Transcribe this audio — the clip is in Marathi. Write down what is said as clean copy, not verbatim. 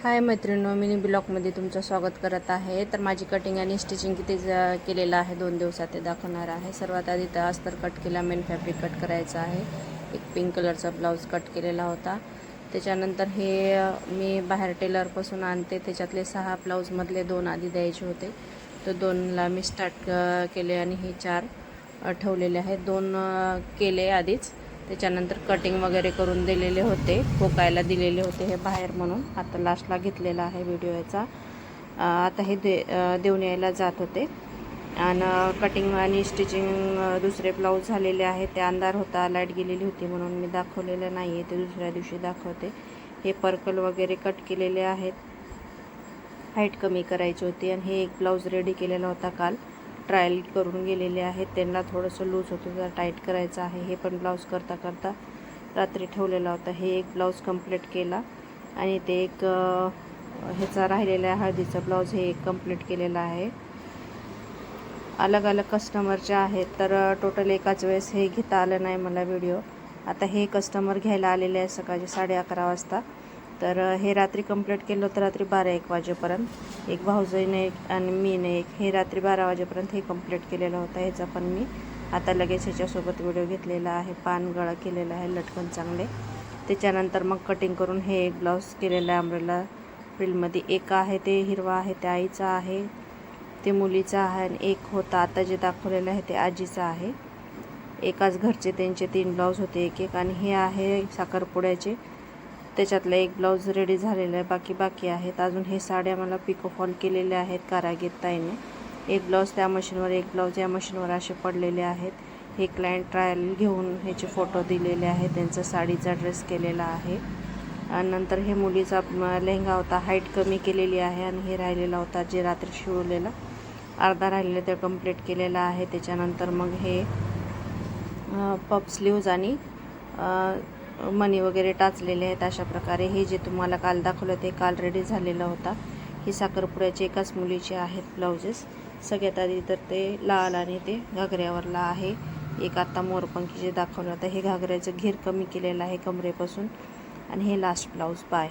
हाय मैत्रिणींनो, मिनी ब्लॉगमध्ये तुमचं स्वागत करत आहे। तर माझी कटिंग आणि स्टिचिंग किती केलेलं आहे 2 दिवसात ते दाखवणार आहे। सर्वात आधी तर अस्तर कट केला, मेन फॅब्रिक कट करायचं आहे। एक पिंक कलरचा ब्लाउज कट केलेला होता। त्याच्यानंतर हे मी बाहेर टेलरपासून आणते, त्याच्यातले 6 ब्लाउजमधले 2 आधी द्यायचे होते, तर 2ला मी स्टार्ट केले आणि हे 4 ठेवलेले आहेत। 2 केले आधीच, त्याच्यानंतर कटिंग वगैरे करून दिलेले होते, ठोकायला दिलेले होते हे बाहेर, म्हणून आता लास्टला घेतलेला आहे व्हिडिओ याचा। आता हे देऊन यायला जात होते आणि कटिंग आणि स्टिचिंग दुसरे ब्लाऊज झालेले आहेत। ते अंधार होता, लाईट गेलेली होती म्हणून मी दाखवलेलं नाही आहे, ते दुसऱ्या दिवशी दाखवते। हे पर्कल वगैरे कट केलेले आहेत, हाईट कमी करायची होती। आणि हे एक ब्लाऊज रेडी केलेला होता, काल ट्रायल करून गेलेले आहेत, त्यांना थोडंसं लूज होतं तर टाईट करायचं आहे। हे पण ब्लाऊज करता करता रात्री ठेवलेला होता। हे एक ब्लाऊज कंप्लीट केला आणि ते एक ह्याचा राहिलेला हळदीचा ब्लाऊज हे एक कंप्लीट केलेला आहे। अलग अलग कस्टमरचे आहेत, तर टोटल एकाच वेळेस हे घेता आलं नाही मला व्हिडिओ। आता हे कस्टमर घ्यायला आलेले आहे सकाळी 11:30 वाजता, तर हे रात्री कंप्लीट केलं होतं, रात्री 12-1 वाजेपर्यंत। एक भाऊजाईने आणि मीने हे रात्री 12 वाजेपर्यंत हे कंप्लीट केलेलं होतं। ह्याचा पण मी आता लगेच ह्याच्यासोबत व्हिडिओ घेतलेला आहे। पान गळा केलेला आहे, लटकन चांगले। त्याच्यानंतर मग कटिंग करून हे एक ब्लाऊज केलेलं आहे अम्ब्रेला प्रिलमध्ये। एक आहे ते हिरवा आहे, ते आईचा आहे, ते मुलीचा आहे, आणि एक होता आता जे दाखवलेलं आहे ते आजीचा आहे। एकाच घरचे त्यांचे 3 ब्लाऊज होते एक एक। आणि हे आहे साखरपुड्याचे, त्याच्यातलं एक ब्लाऊज रेडी झालेलं आहे, बाकी आहेत अजून। हे साड्या मला पिको फॉल केलेल्या आहेत कारागीर ताईने। एक ब्लाऊज त्या मशीनवर, एक ब्लाऊज या मशीनवर असे पडलेले आहेत। हे क्लायंट ट्रायल घेऊन ह्याचे फोटो दिलेले आहेत, त्यांचा साडीचा ड्रेस केलेला आहे। आणि नंतर हे मुलीचा लेहंगा होता, हाईट कमी केलेली आहे, आणि हे राहिलेला होता जे रात्री शिवलेला अर्धा राहिलेला ते कंप्लीट केलेला आहे। त्याच्यानंतर मग हे पफ स्लीव्ज आणि मणी वगैरे टाचलेले आहेत अशा प्रकारे। हे जे तुम्हाला काल दाखवलं ते काल रेडी झालेला होता। ही साखरपुड्याचे एकाच मुलीचे आहेत ब्लाउजेस। सगळ्यात आधी तर ते लाल आणि ते घागऱ्यावरला आहे। एक आता मोरपंखी जे दाखवलं होतं, हे घागऱ्याचं घेर कमी केलेलं आहे कमरेपासून। आणि हे लास्ट ब्लाऊज बाय।